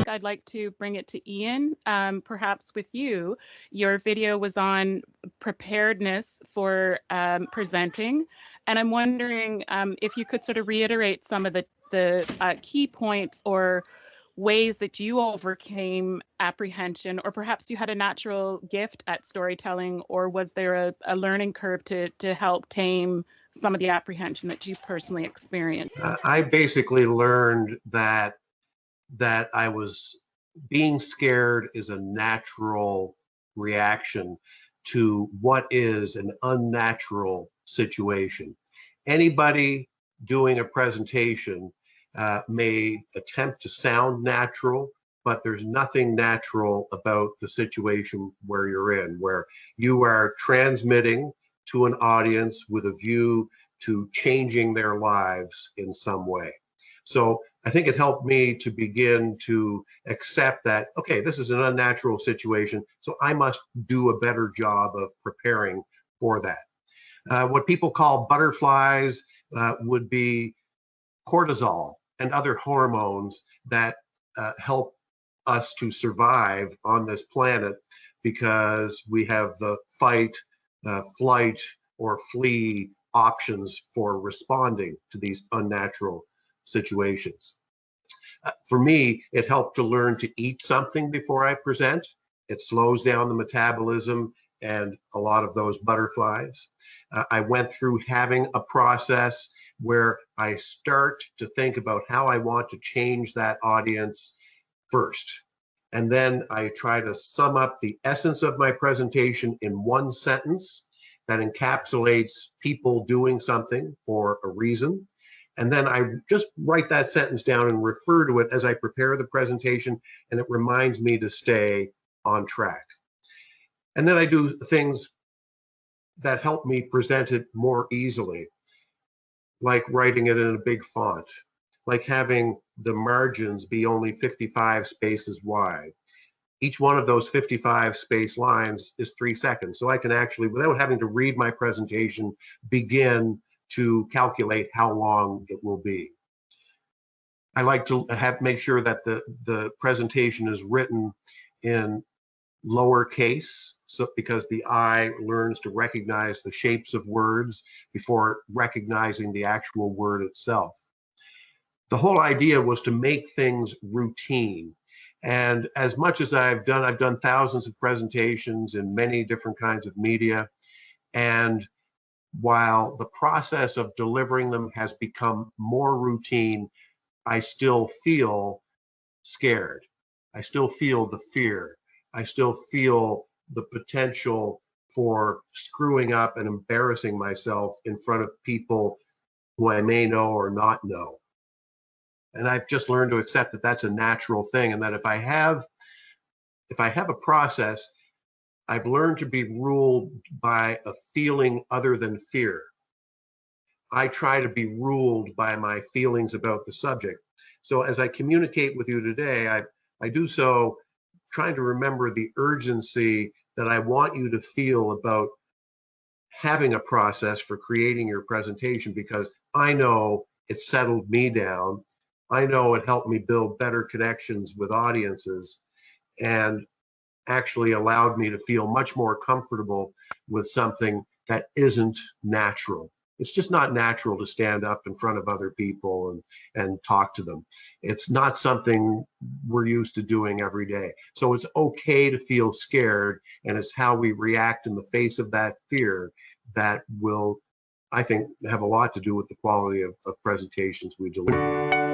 I'd like to bring it to Ian, perhaps with you. Your video was on preparedness for presenting, and I'm wondering if you could sort of reiterate some of the key points or ways that you overcame apprehension, or perhaps you had a natural gift at storytelling, or was there a learning curve to help tame some of the apprehension that you personally experienced? I basically learned that I was being scared is a natural reaction to what is an unnatural situation. Anybody doing a presentation may attempt to sound natural, but there's nothing natural about the situation where you're in, where you are transmitting to an audience with a view to changing their lives in some way. So I think it helped me to begin to accept that, okay, this is an unnatural situation, so I must do a better job of preparing for that. What people call butterflies would be cortisol and other hormones that help us to survive on this planet, because we have the fight, flight, or flee options for responding to these unnatural situations. For me, it helped to learn to eat something before I present. It slows down the metabolism and a lot of those butterflies. I went through having a process where I start to think about how I want to change that audience first. And then I try to sum up the essence of my presentation in one sentence that encapsulates people doing something for a reason. And then I just write that sentence down and refer to it as I prepare the presentation, and it reminds me to stay on track. And then I do things that help me present it more easily, like writing it in a big font, like having the margins be only 55 spaces wide. Each one of those 55 space lines is 3 seconds. So I can actually, without having to read my presentation, begin to calculate how long it will be. I like to make sure that the presentation is written in lowercase, so because the eye learns to recognize the shapes of words before recognizing the actual word itself. The whole idea was to make things routine. And as much as I've done thousands of presentations in many different kinds of media. And while the process of delivering them has become more routine, I still feel scared. I still feel the fear. I still feel the potential for screwing up and embarrassing myself in front of people who I may know or not know. And I've just learned to accept that that's a natural thing, and that if I have a process, I've learned to be ruled by a feeling other than fear. I try to be ruled by my feelings about the subject. So as I communicate with you today, I do so trying to remember the urgency that I want you to feel about having a process for creating your presentation, because I know it settled me down. I know it helped me build better connections with audiences, and actually allowed me to feel much more comfortable with something that isn't natural. It's just not natural to stand up in front of other people and talk to them. It's not something we're used to doing every day. So it's okay to feel scared, and it's how we react in the face of that fear that will, I think, have a lot to do with the quality of presentations we deliver.